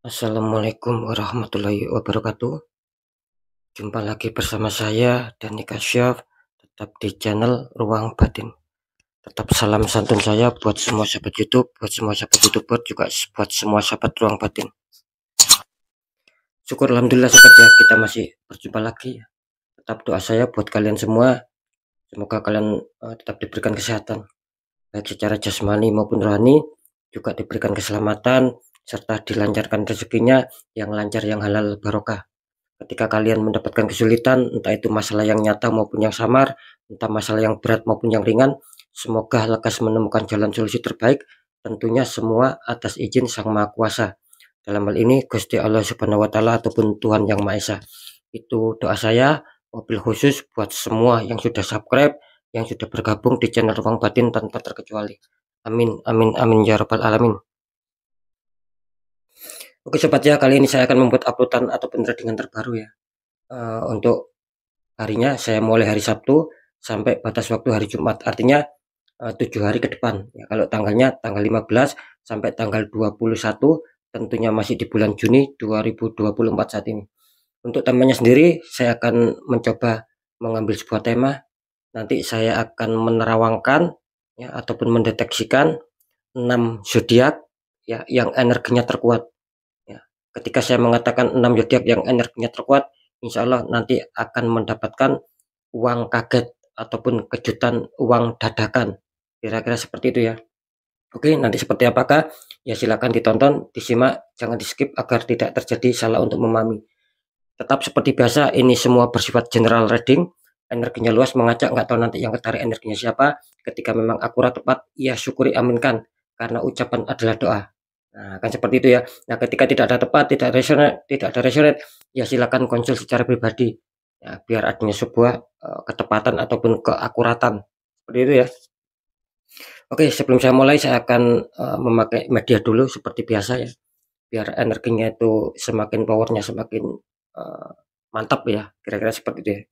Assalamualaikum warahmatullahi wabarakatuh. Jumpa lagi bersama saya Dani Kasyaf, tetap di channel Ruang Batin. Tetap salam santun saya buat semua sahabat YouTube, buat semua sahabat YouTuber, juga buat semua sahabat Ruang Batin. Syukur alhamdulillah sahabat ya, kita masih berjumpa lagi. Tetap doa saya buat kalian semua, semoga kalian tetap diberikan kesehatan, baik secara jasmani maupun rohani, juga diberikan keselamatan serta dilancarkan rezekinya yang lancar, yang halal barokah. Ketika kalian mendapatkan kesulitan, entah itu masalah yang nyata maupun yang samar, entah masalah yang berat maupun yang ringan, semoga lekas menemukan jalan solusi terbaik, tentunya semua atas izin Sang Maha Kuasa. Dalam hal ini Gusti Allah Subhanahu wa Ta'ala ataupun Tuhan Yang Maha Esa. Itu doa saya, mobil khusus buat semua yang sudah subscribe, yang sudah bergabung di channel Ruang Batin tanpa terkecuali. Amin, amin, amin ya rabbal alamin. Oke sobat ya, kali ini saya akan membuat uploadan ataupun tradingan terbaru ya. Untuk harinya saya mulai hari Sabtu sampai batas waktu hari Jumat, artinya 7 hari ke depan ya. Kalau tanggalnya tanggal 15 sampai tanggal 21, tentunya masih di bulan Juni 2024 saat ini. Untuk temanya sendiri saya akan mencoba mengambil sebuah tema. Nanti saya akan menerawangkan ya, ataupun mendeteksikan 6 zodiak ya yang energinya terkuat ya. Ketika saya mengatakan 6 zodiak yang energinya terkuat, insya Allah nanti akan mendapatkan uang kaget ataupun kejutan uang dadakan, kira-kira seperti itu ya. Oke, nanti seperti apakah ya, silakan ditonton, disimak, jangan di skip agar tidak terjadi salah untuk memahami. Tetap seperti biasa, ini semua bersifat general reading, energinya luas, mengajak, nggak tahu nanti yang ketarik energinya siapa. Ketika memang akurat tepat, ya syukuri, aminkan, karena ucapan adalah doa. Nah, kan seperti itu ya. Nah, ketika tidak ada tepat, tidak ada resonate, ya silakan konsul secara pribadi. Ya, biar adanya sebuah ketepatan ataupun keakuratan. Seperti itu ya. Oke, sebelum saya mulai, saya akan memakai media dulu seperti biasa ya. Biar energinya itu semakin powernya semakin mantap ya. Kira-kira seperti itu ya.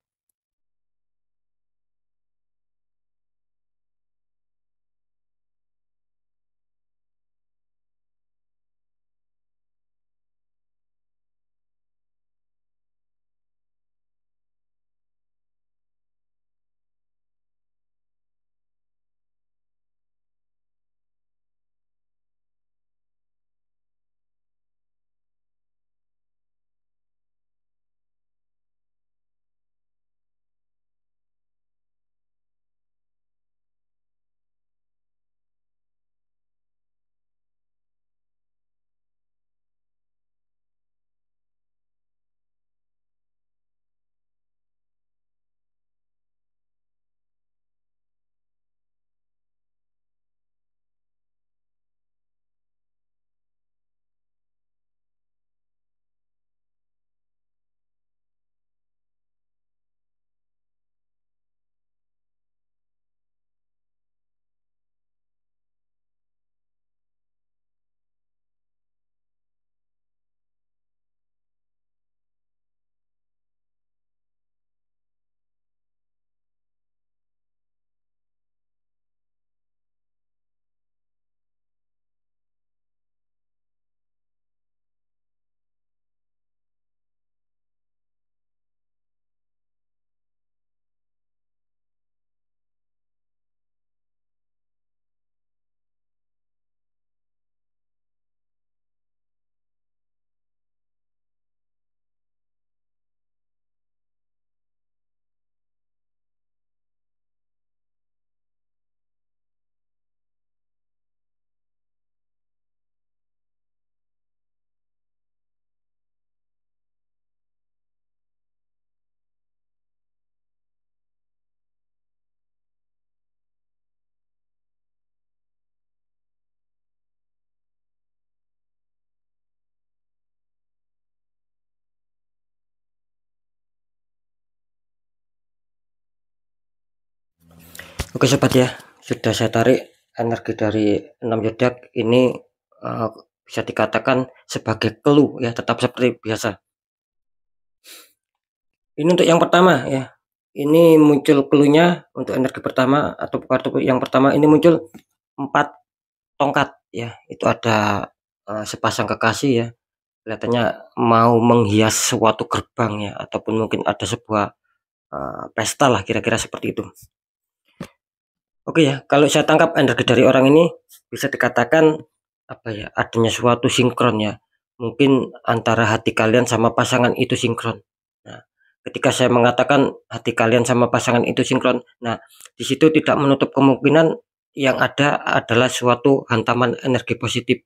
Oke sobat ya, sudah saya tarik energi dari 6 zodiak ini, uh, bisa dikatakan sebagai clue ya, tetap seperti biasa. Ini untuk yang pertama ya. Ini muncul clue-nya untuk energi pertama atau kartu yang pertama ini muncul 4 tongkat ya. Itu ada sepasang kekasih ya. kelihatannya mau menghias suatu gerbang ya, ataupun mungkin ada sebuah pesta lah, kira-kira seperti itu. Oke ya, kalau saya tangkap energi dari orang ini bisa dikatakan apa ya, adanya suatu sinkron ya. Mungkin antara hati kalian sama pasangan itu sinkron. Nah, ketika saya mengatakan hati kalian sama pasangan itu sinkron, nah di situ tidak menutup kemungkinan yang ada adalah suatu hantaman energi positif.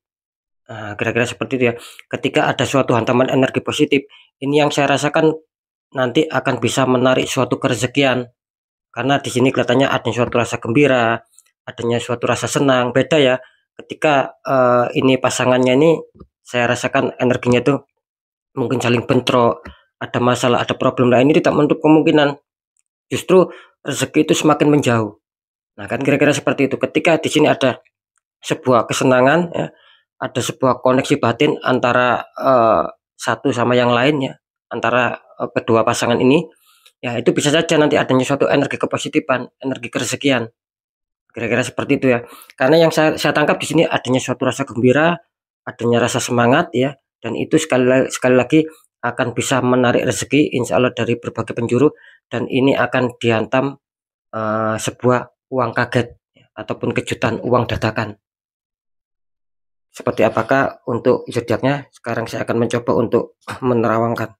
Nah, kira-kira seperti itu ya. Ketika ada suatu hantaman energi positif, ini yang saya rasakan nanti akan bisa menarik suatu kerezekian. Karena di sini kelihatannya ada suatu rasa gembira, adanya suatu rasa senang. Beda ya, ketika ini pasangannya ini saya rasakan energinya tuh mungkin saling bentrok, ada masalah, ada problem. Nah, ini tidak menutup kemungkinan justru rezeki itu semakin menjauh. Nah, kan kira-kira seperti itu. Ketika di sini ada sebuah kesenangan ya, ada sebuah koneksi batin antara satu sama yang lainnya, antara kedua pasangan ini, ya itu bisa saja nanti adanya suatu energi kepositifan, energi kerezekian. Kira-kira seperti itu ya. Karena yang saya tangkap di sini adanya suatu rasa gembira, adanya rasa semangat ya, dan itu sekali lagi akan bisa menarik rezeki insya Allah dari berbagai penjuru, dan ini akan dihantam sebuah uang kaget ya, ataupun kejutan uang dadakan. Seperti apakah untuk zodiaknya? Sekarang saya akan mencoba untuk menerawangkan.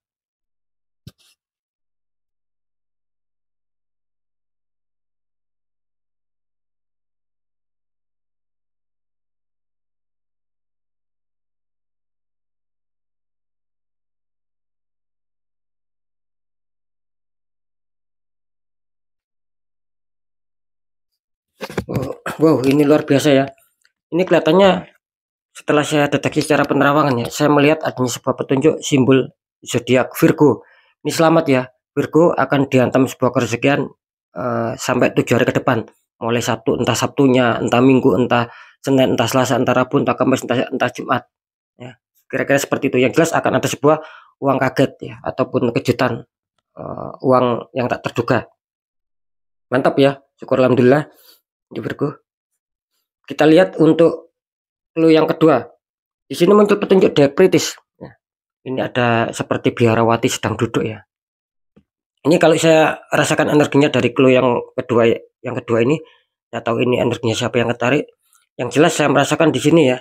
Wow, ini luar biasa ya. Ini kelihatannya setelah saya deteksi secara penerawangan ya, saya melihat adanya sebuah petunjuk simbol zodiak Virgo. Ini selamat ya, Virgo akan dihantam sebuah kerezekian sampai 7 hari ke depan. Mulai Sabtu, entah Sabtunya, entah Minggu, entah Senin, entah Selasa, entah Rabu, entah Kamis, entah Jumat. Ya, kira-kira seperti itu. Yang jelas akan ada sebuah uang kaget ya, ataupun kejutan uang yang tak terduga. Mantap ya, syukur alhamdulillah di Virgo. Kita lihat untuk clue yang kedua. Di sini muncul petunjuk diakritis. Ya, ini ada seperti biarawati sedang duduk ya. Ini kalau saya rasakan energinya dari clue yang kedua ini, saya tahu ini energinya siapa yang ketarik. Yang jelas saya merasakan di sini ya.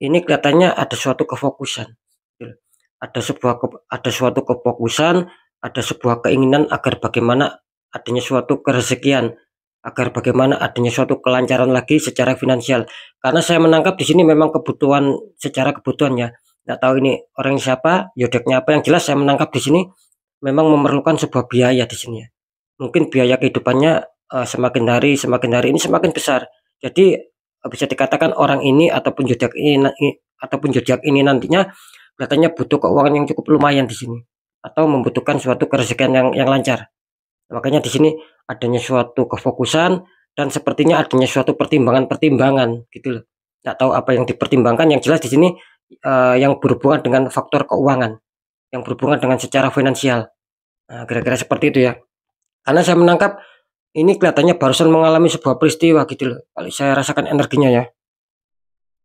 Ini kelihatannya ada suatu kefokusan. Ada suatu kefokusan, ada sebuah keinginan agar bagaimana adanya suatu kerezekian, agar bagaimana adanya suatu kelancaran lagi secara finansial. Karena saya menangkap di sini memang kebutuhan secara kebutuhannya. Nggak tahu ini orang siapa, yodeknya apa, yang jelas saya menangkap di sini memang memerlukan sebuah biaya di sini ya. Mungkin biaya kehidupannya semakin hari ini semakin besar. Jadi bisa dikatakan orang ini ataupun zodiak ini nantinya kelihatannya butuh keuangan yang cukup lumayan di sini, atau membutuhkan suatu kerezekian yang lancar. Makanya di sini adanya suatu kefokusan dan sepertinya adanya suatu pertimbangan-pertimbangan gitu loh. Nggak tahu apa yang dipertimbangkan, yang jelas di sini yang berhubungan dengan faktor keuangan, yang berhubungan dengan secara finansial. Nah, kira-kira seperti itu ya. Karena saya menangkap ini kelihatannya barusan mengalami sebuah peristiwa gitu loh. Kalau saya rasakan energinya ya.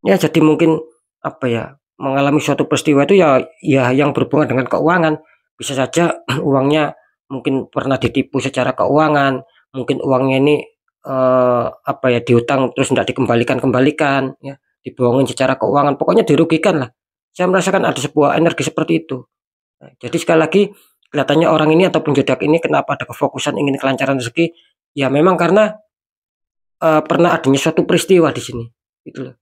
Ya jadi mungkin apa ya, mengalami suatu peristiwa itu ya yang berhubungan dengan keuangan. Bisa saja uangnya mungkin pernah ditipu secara keuangan, mungkin uangnya ini apa ya, dihutang terus tidak dikembalikan ya, dibohongin secara keuangan, pokoknya dirugikan lah. Saya merasakan ada sebuah energi seperti itu. Nah, jadi sekali lagi kelihatannya orang ini ataupun zodiak ini kenapa ada kefokusan ingin kelancaran rezeki? Ya memang karena pernah adanya suatu peristiwa di sini, gitu loh.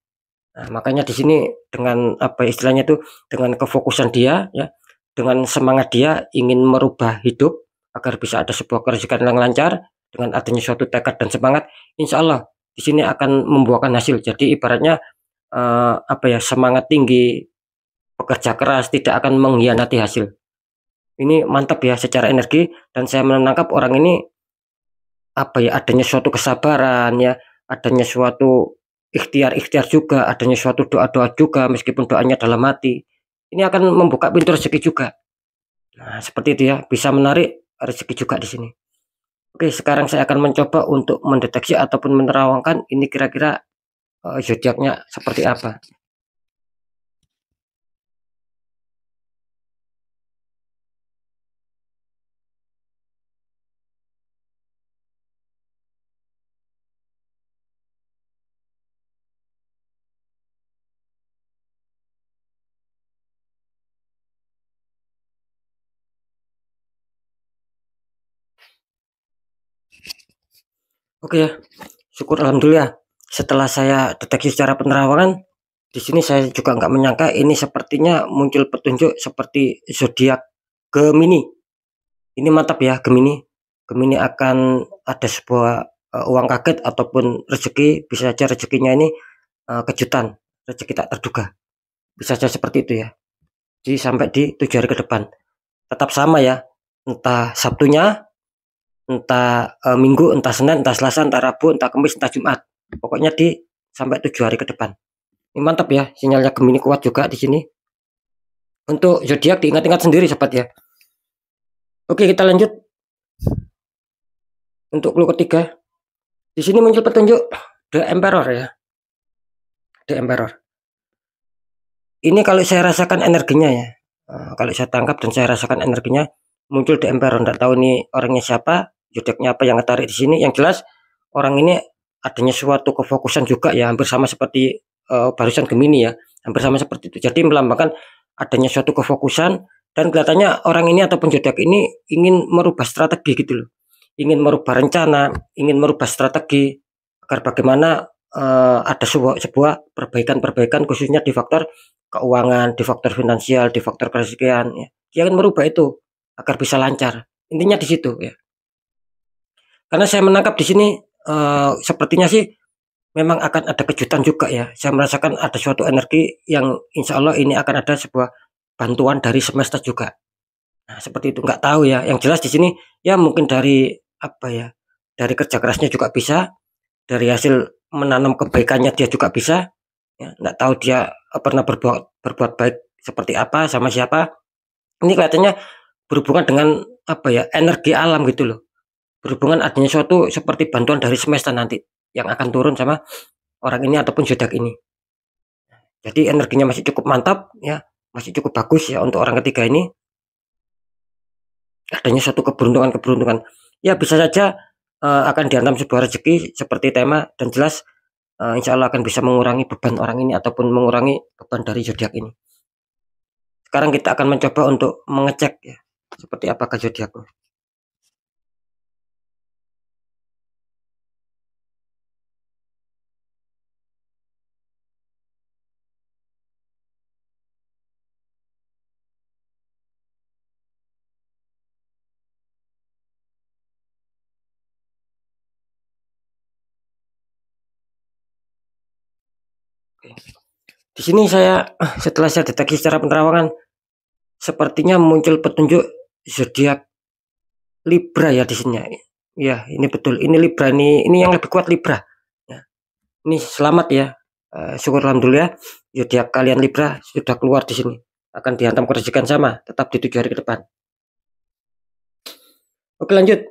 Nah, makanya di sini dengan apa istilahnya itu, dengan kefokusan dia ya, dengan semangat dia ingin merubah hidup agar bisa ada sebuah kerezekian yang lancar, dengan adanya suatu tekad dan semangat, insya Allah di sini akan membuahkan hasil. Jadi ibaratnya apa ya, semangat tinggi, pekerja keras, tidak akan mengkhianati hasil. Ini mantap ya secara energi, dan saya menangkap orang ini apa ya, adanya suatu kesabaran ya, adanya suatu ikhtiar-ikhtiar juga, adanya suatu doa-doa juga meskipun doanya dalam hati. Ini akan membuka pintu rezeki juga. Nah, seperti itu ya, bisa menarik rezeki juga di sini. Oke, sekarang saya akan mencoba untuk mendeteksi ataupun menerawangkan ini kira-kira zodiaknya seperti apa. Oke ya, syukur alhamdulillah. Setelah saya deteksi secara penerawangan, di sini saya juga nggak menyangka ini sepertinya muncul petunjuk seperti zodiak Gemini. Ini mantap ya Gemini. Gemini akan ada sebuah uang kaget ataupun rezeki, bisa saja rezekinya ini kejutan, rezeki tak terduga. Bisa saja seperti itu ya. Jadi sampai di 7 hari ke depan. Tetap sama ya. Entah Sabtunya, entah Minggu, entah Senin, entah Selasa, entah Rabu, entah Kamis, entah Jumat. Pokoknya di sampai 7 hari ke depan. Ini mantap ya, sinyalnya Gemini kuat juga di sini. Untuk zodiak diingat-ingat sendiri sobat ya. Oke, kita lanjut untuk clue ketiga. Di sini muncul petunjuk The Emperor ya. The Emperor. Ini kalau saya rasakan energinya ya. Kalau saya tangkap dan saya rasakan energinya, muncul The Emperor. Nggak tahu nih orangnya siapa, zodiaknya apa yang tarik di sini. Yang jelas orang ini adanya suatu kefokusan juga ya, hampir sama seperti barusan Gemini ya, hampir sama seperti itu. Jadi melambangkan adanya suatu kefokusan dan kelihatannya orang ini ataupun zodiak ini ingin merubah strategi gitu loh, ingin merubah rencana, ingin merubah strategi agar bagaimana ada sebuah perbaikan-perbaikan khususnya di faktor keuangan, di faktor finansial, di faktor kesekian ya. Dia akan merubah itu agar bisa lancar. Intinya di situ ya. Karena saya menangkap di sini sepertinya sih memang akan ada kejutan juga ya. Saya merasakan ada suatu energi yang insya Allah ini akan ada sebuah bantuan dari semesta juga. Nah, seperti itu nggak tahu ya. Yang jelas di sini ya mungkin dari apa ya? Dari kerja kerasnya juga bisa, dari hasil menanam kebaikannya dia juga bisa. Ya, nggak tahu dia pernah berbuat baik seperti apa sama siapa. Ini kelihatannya berhubungan dengan apa ya? Energi alam gitu loh. Berhubungan adanya suatu seperti bantuan dari semesta nanti yang akan turun sama orang ini ataupun zodiak ini. Jadi energinya masih cukup mantap ya, masih cukup bagus ya untuk orang ketiga ini. Adanya suatu keberuntungan-keberuntungan. Ya bisa saja akan dihantam sebuah rezeki seperti tema dan jelas insya Allah akan bisa mengurangi beban orang ini ataupun mengurangi beban dari zodiak ini. Sekarang kita akan mencoba untuk mengecek ya, seperti apakah zodiaknya. Di sini saya setelah saya deteksi secara penerawangan, sepertinya muncul petunjuk zodiak Libra ya di sini. Ya, ini betul. Ini Libra ini yang lebih kuat Libra. Ya. Ini selamat ya. Syukur alhamdulillah zodiak kalian Libra sudah keluar di sini. Akan dihantam kerejekan sama, tetap di 7 hari ke depan. Oke, lanjut.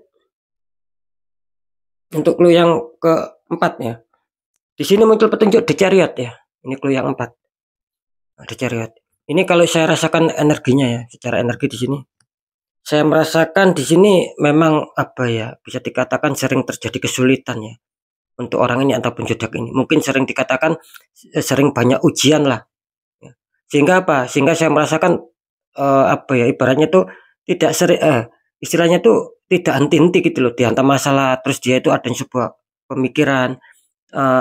Untuk clue yang keempat ya. Di sini muncul petunjuk The Chariot ya. Ini clue yang 4. The Chariot. Ini kalau saya rasakan energinya ya, secara energi di sini. Saya merasakan di sini memang apa ya, bisa dikatakan sering terjadi kesulitan ya untuk orang ini ataupun zodiak ini. Mungkin sering dikatakan sering banyak ujian lah. Ya. Sehingga apa? Sehingga saya merasakan apa ya, ibaratnya tuh tidak sering istilahnya tuh tidak henti-henti gitu loh, dihantam masalah terus dia itu adanya sebuah pemikiran,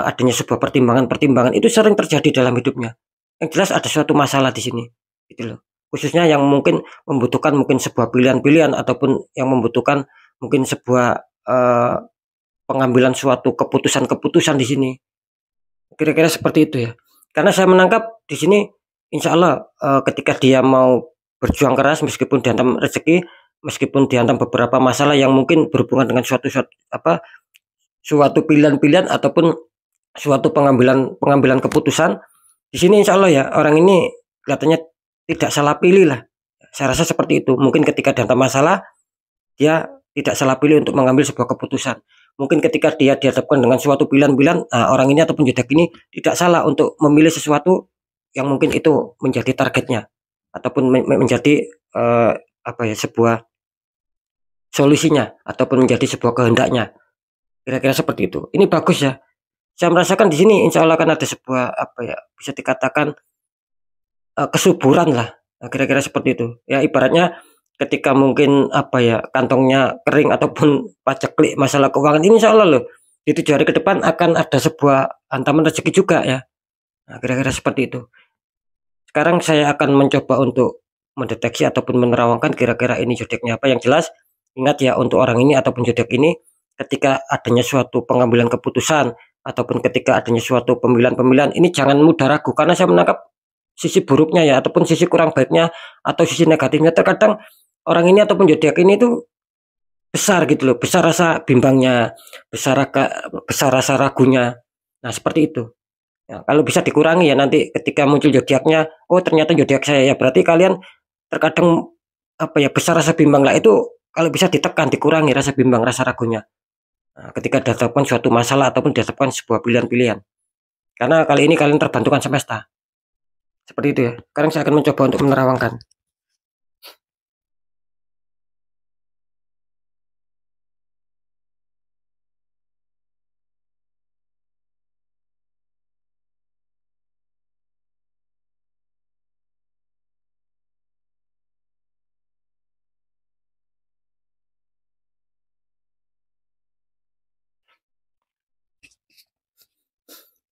adanya sebuah pertimbangan-pertimbangan itu sering terjadi dalam hidupnya. Yang jelas ada suatu masalah di sini, gitu loh. Khususnya yang mungkin membutuhkan mungkin sebuah pilihan-pilihan ataupun yang membutuhkan mungkin sebuah pengambilan suatu keputusan-keputusan di sini. Kira-kira seperti itu ya. Karena saya menangkap di sini, insya Allah ketika dia mau berjuang keras meskipun dihantam rezeki, meskipun dihantam beberapa masalah yang mungkin berhubungan dengan suatu pilihan-pilihan ataupun suatu pengambilan keputusan. Di sini insya Allah ya orang ini kelihatannya tidak salah pilih lah. Saya rasa seperti itu. Mungkin ketika dihantam masalah dia tidak salah pilih untuk mengambil sebuah keputusan. Mungkin ketika dia dihadapkan dengan suatu pilihan-pilihan, orang ini ataupun zodiak ini tidak salah untuk memilih sesuatu yang mungkin itu menjadi targetnya ataupun menjadi apa ya, sebuah solusinya ataupun menjadi sebuah kehendaknya. Kira-kira seperti itu. Ini bagus ya. Saya merasakan di sini insya Allah akan ada sebuah apa ya, bisa dikatakan kesuburan lah. Nah, kira-kira seperti itu. Ya ibaratnya ketika mungkin apa ya, kantongnya kering ataupun paceklik masalah keuangan ini insya Allah loh. di 7 hari ke depan akan ada sebuah hantaman rezeki juga ya. Nah, kira-kira seperti itu. Sekarang saya akan mencoba untuk mendeteksi ataupun menerawangkan kira-kira ini zodiaknya apa. Yang jelas, ingat ya untuk orang ini ataupun zodiak ini, ketika adanya suatu pengambilan keputusan ataupun ketika adanya suatu pemilihan-pemilihan, ini jangan mudah ragu karena saya menangkap sisi buruknya ya ataupun sisi kurang baiknya atau sisi negatifnya. Terkadang orang ini ataupun zodiak ini tuh besar gitu loh, besar rasa bimbangnya, besar rasa ragunya. Nah, seperti itu. Ya, kalau bisa dikurangi ya nanti ketika muncul zodiaknya, oh ternyata zodiak saya ya, berarti kalian terkadang apa ya besar rasa bimbang lah itu kalau bisa ditekan, dikurangi rasa bimbang, rasa ragunya. Nah, ketika dihadapkan suatu masalah ataupun dihadapkan sebuah pilihan-pilihan. Karena kali ini kalian terbantukan semesta. Seperti itu ya. Sekarang saya akan mencoba untuk menerawangkan.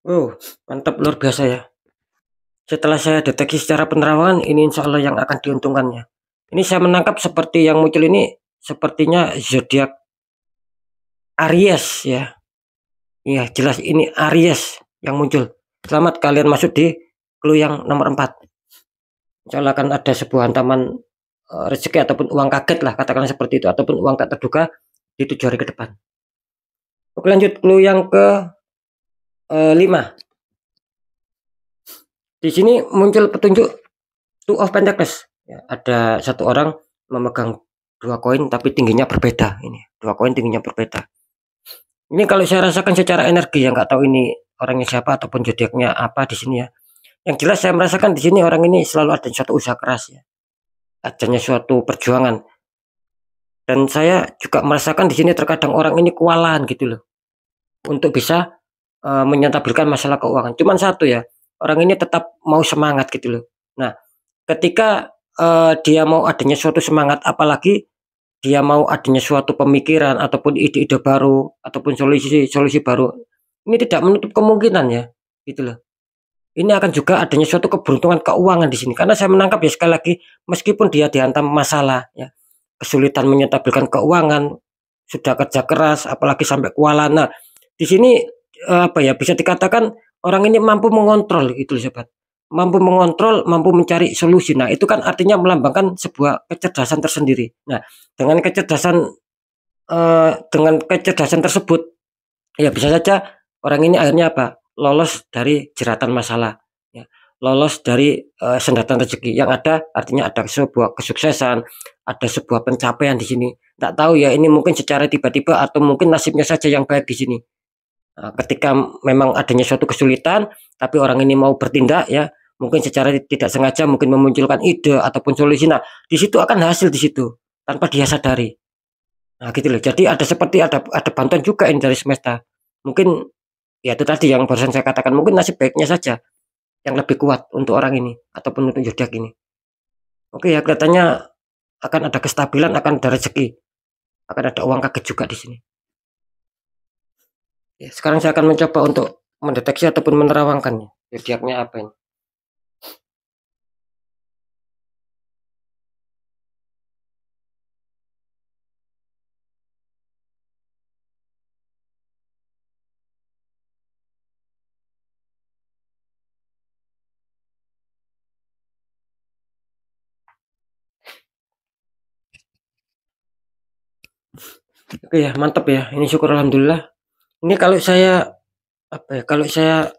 Oh, mantap luar biasa ya. Setelah saya deteksi secara penerawangan, ini insya Allah yang akan diuntungkannya. Ini saya menangkap seperti yang muncul ini sepertinya zodiak Aries ya. Iya, jelas ini Aries yang muncul. Selamat kalian masuk di clue yang nomor 4. Insya Allah akan ada sebuah hantaman rezeki ataupun uang kaget lah, katakanlah seperti itu, ataupun uang tak terduga di 7 hari ke depan. Oke, lanjut clue yang ke 5. Di sini muncul petunjuk Two of Pentacles. Ya, ada satu orang memegang 2 koin tapi tingginya berbeda. Ini 2 koin tingginya berbeda. Ini kalau saya rasakan secara energi ya, nggak tahu ini orangnya siapa ataupun zodiaknya apa di sini ya. Yang jelas saya merasakan di sini orang ini selalu ada suatu usaha keras ya, adanya suatu perjuangan. Dan saya juga merasakan di sini terkadang orang ini kewalahan gitu loh, untuk bisa menyentabilkan masalah keuangan. Cuman satu ya, orang ini tetap mau semangat gitu loh. Nah, ketika dia mau adanya suatu semangat, apalagi dia mau adanya suatu pemikiran ataupun ide-ide baru ataupun solusi-solusi baru, ini tidak menutup kemungkinan ya, gitu loh. Ini akan juga adanya suatu keberuntungan keuangan di sini. Karena saya menangkap ya sekali lagi, meskipun dia dihantam masalah ya, kesulitan menyetabilkan keuangan, sudah kerja keras, apalagi sampai kewalahan. Nah, di sini apa ya bisa dikatakan orang ini mampu mengontrol itu sobat. Mampu mengontrol, mampu mencari solusi. Nah, itu kan artinya melambangkan sebuah kecerdasan tersendiri. Nah, dengan kecerdasan tersebut ya bisa saja orang ini akhirnya apa? Lolos dari jeratan masalah, ya. Lolos dari sendatan rezeki. Yang ada artinya ada sebuah kesuksesan, ada sebuah pencapaian di sini. Tak tahu ya ini mungkin secara tiba-tiba atau mungkin nasibnya saja yang baik di sini. Nah, ketika memang adanya suatu kesulitan, tapi orang ini mau bertindak ya, mungkin secara tidak sengaja mungkin memunculkan ide ataupun solusi. Nah, di situ akan hasil di situ tanpa dia sadari. Nah, gitu loh. Jadi ada seperti ada bantuan juga ini dari semesta. Mungkin ya itu tadi yang barusan saya katakan, mungkin nasib baiknya saja yang lebih kuat untuk orang ini ataupun untuk zodiak ini. Oke ya, kelihatannya akan ada kestabilan, akan ada rezeki, akan ada uang kaget juga di sini. Ya, sekarang saya akan mencoba untuk mendeteksi ataupun menerawangkannya. Zodiaknya apa ini? Oke ya, mantap ya. Ini syukur alhamdulillah. Ini kalau saya apa ya? Kalau saya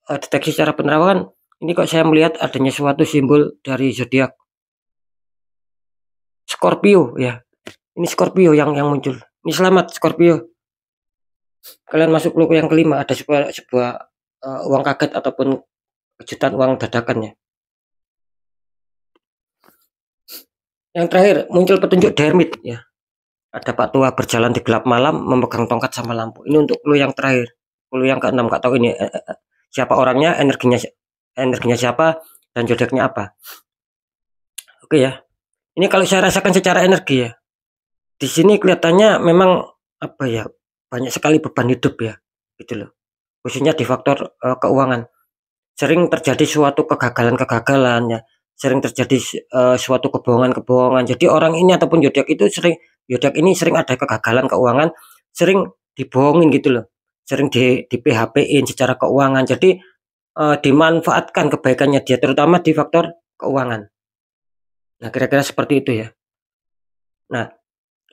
deteksi secara penerawangan, ini kok saya melihat adanya suatu simbol dari zodiak Scorpio ya. Ini Scorpio yang muncul. Ini selamat Scorpio. Kalian masuk logo yang kelima, ada sebuah uang kaget ataupun kejutan uang dadakan ya. Yang terakhir muncul petunjuk Dermit ya. Ada Pak Tua berjalan di gelap malam memegang tongkat sama lampu. Ini untuk clue yang terakhir. Clue yang keenam, nggak tahu ini siapa orangnya, energinya siapa dan zodiaknya apa. Oke ya. Ini kalau saya rasakan secara energi ya. Di sini kelihatannya memang apa ya? banyak sekali beban hidup ya, gitu loh. Khususnya di faktor, keuangan. Sering terjadi suatu kegagalan-kegagalan ya, sering terjadi suatu kebohongan-kebohongan. Jadi orang ini ataupun zodiak ini sering ada kegagalan keuangan, sering dibohongin gitu loh, sering di PHP-in secara keuangan. Jadi, dimanfaatkan kebaikannya dia terutama di faktor keuangan. Nah, kira-kira seperti itu ya. Nah,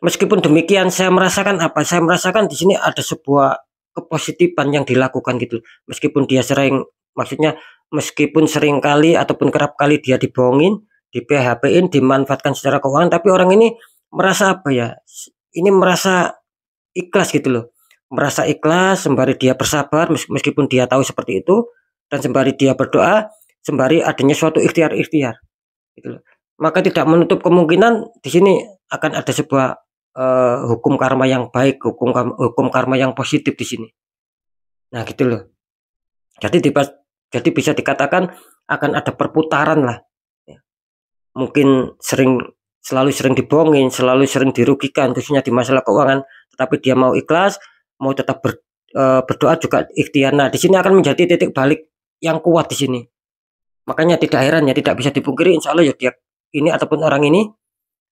meskipun demikian saya merasakan apa, saya merasakan di sini ada sebuah kepositifan yang dilakukan gitu. Meskipun dia sering maksudnya meskipun sering kali ataupun kerap kali dia dibohongin, di-PHP-in, dimanfaatkan secara keuangan, tapi orang ini merasa apa ya, ini merasa ikhlas gitu loh. Merasa ikhlas sembari dia bersabar meskipun dia tahu seperti itu dan sembari dia berdoa, sembari adanya suatu ikhtiar-ikhtiar gitu loh. Maka tidak menutup kemungkinan di sini akan ada sebuah hukum karma yang baik, hukum karma yang positif di sini. Nah, gitu loh. Jadi jadi bisa dikatakan akan ada perputaran lah. Ya. Mungkin selalu sering dibohongin, selalu sering dirugikan, khususnya di masalah keuangan. Tetapi dia mau ikhlas, mau tetap berdoa juga ikhtiar. Nah, di sini akan menjadi titik balik yang kuat di sini. Makanya tidak heran ya, tidak bisa dipungkiri insya Allah ya dia ini ataupun orang ini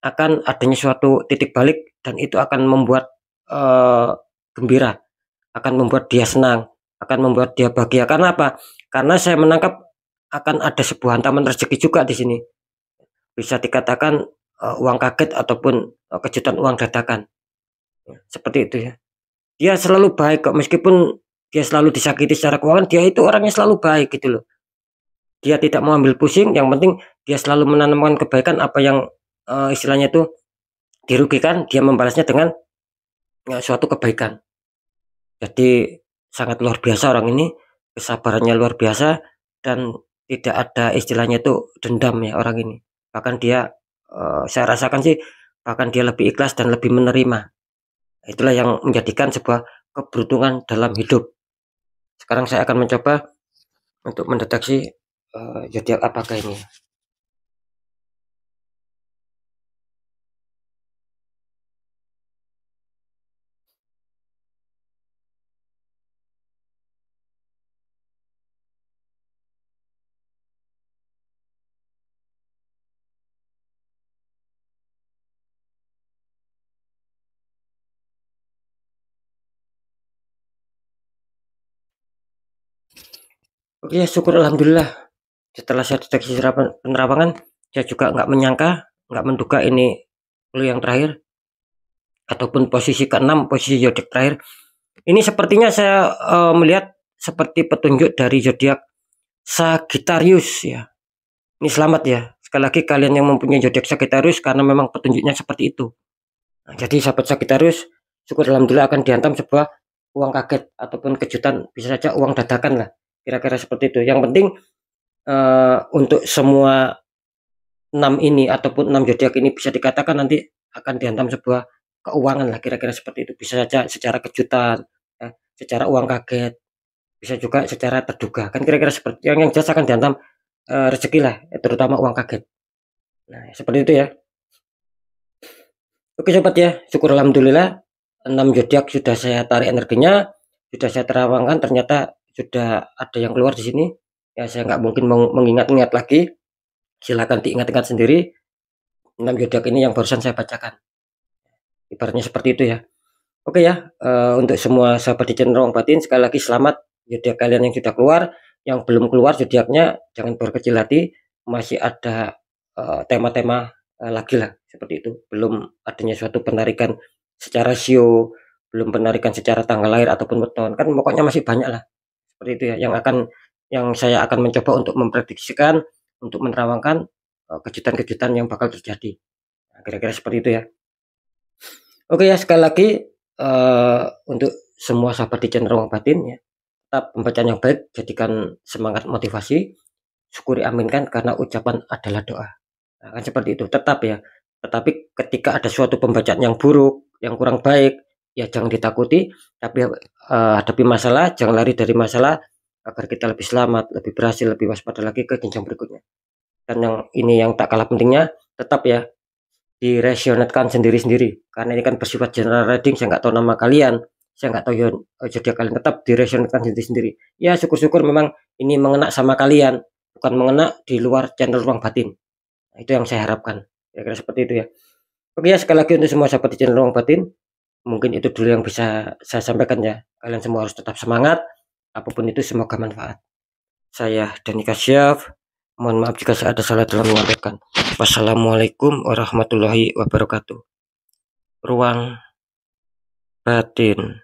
akan adanya suatu titik balik dan itu akan membuat gembira, akan membuat dia senang, akan membuat dia bahagia. Karena apa? Karena saya menangkap akan ada sebuah hantaman rezeki juga di sini. Bisa dikatakan uang kaget ataupun kejutan uang dadakan. Seperti itu ya. Dia selalu baik kok meskipun dia selalu disakiti secara keuangan, dia itu orangnya selalu baik gitu loh. Dia tidak mau ambil pusing, yang penting dia selalu menanamkan kebaikan apa yang istilahnya itu dirugikan, dia membalasnya dengan suatu kebaikan. Jadi sangat luar biasa orang ini, kesabarannya luar biasa dan tidak ada istilahnya itu dendam ya orang ini. Bahkan dia saya rasakan sih bahkan dia lebih ikhlas dan lebih menerima. Itulah yang menjadikan sebuah keberuntungan dalam hidup. Sekarang saya akan mencoba untuk mendeteksi zodiak apakah ini. Oke, syukur alhamdulillah. Setelah saya deteksi penerawangan, saya juga nggak menyangka, nggak menduga ini clue yang terakhir ataupun posisi ke-6, posisi zodiak terakhir. Ini sepertinya saya melihat seperti petunjuk dari zodiak Sagittarius ya. Ini selamat ya. Sekali lagi kalian yang mempunyai zodiak Sagittarius karena memang petunjuknya seperti itu. Nah, jadi sahabat Sagittarius, syukur alhamdulillah akan dihantam sebuah uang kaget ataupun kejutan, bisa saja uang dadakan lah. Kira-kira seperti itu. Yang penting untuk semua 6 ini ataupun 6 zodiak ini bisa dikatakan nanti akan dihantam sebuah keuangan lah kira-kira seperti itu. Bisa saja secara kejutan, ya, secara uang kaget, bisa juga secara terduga. Kan kira-kira seperti yang jelas akan dihantam rezeki lah, terutama uang kaget. Nah, seperti itu ya. Oke sobat ya, syukur alhamdulillah 6 zodiak sudah saya tarik energinya, sudah saya terawangkan, ternyata sudah ada yang keluar di sini. Ya saya nggak mungkin mengingat-ingat lagi. Silakan diingat-ingat sendiri 6 zodiak ini yang barusan saya bacakan. Ibaratnya seperti itu ya. Oke ya, untuk semua sahabat di channel Ruang Batin sekali lagi selamat zodiak kalian yang sudah keluar, yang belum keluar zodiaknya jangan berkecil hati, masih ada tema-tema lagi lah seperti itu. Belum adanya suatu penarikan secara sio, belum penarikan secara tanggal lahir ataupun weton. Kan pokoknya masih banyak lah. Seperti itu ya yang saya akan mencoba untuk memprediksikan, untuk menerawangkan kejutan-kejutan yang bakal terjadi. Nah, kira-kira seperti itu ya. Oke ya, sekali lagi untuk semua sahabat di channel Ruang Batin ya, tetap pembacaan yang baik, jadikan semangat motivasi, syukuri aminkan karena ucapan adalah doa. Nah, kan seperti itu, tetap ya. Tetapi ketika ada suatu pembacaan yang buruk, yang kurang baik, ya jangan ditakuti, tapi hadapi masalah, jangan lari dari masalah agar kita lebih selamat, lebih berhasil, lebih waspada lagi ke jenjang berikutnya. Dan yang tak kalah pentingnya, tetap ya diresonetkan sendiri-sendiri karena ini kan bersifat general reading, saya nggak tahu nama kalian, saya nggak tahu ya, zodiak kalian tetap diresonkan sendiri-sendiri. Ya syukur-syukur memang ini mengena sama kalian, bukan mengena di luar channel Ruang Batin. Nah, itu yang saya harapkan, kira-kira seperti itu ya. Oke ya, sekali lagi untuk semua sahabat di channel Ruang Batin, mungkin itu dulu yang bisa saya sampaikan ya. Kalian semua harus tetap semangat, apapun itu semoga manfaat. Saya Dani Kasyaf, mohon maaf jika saya ada salah dalam menyampaikan. Wassalamualaikum warahmatullahi wabarakatuh. Ruang Batin.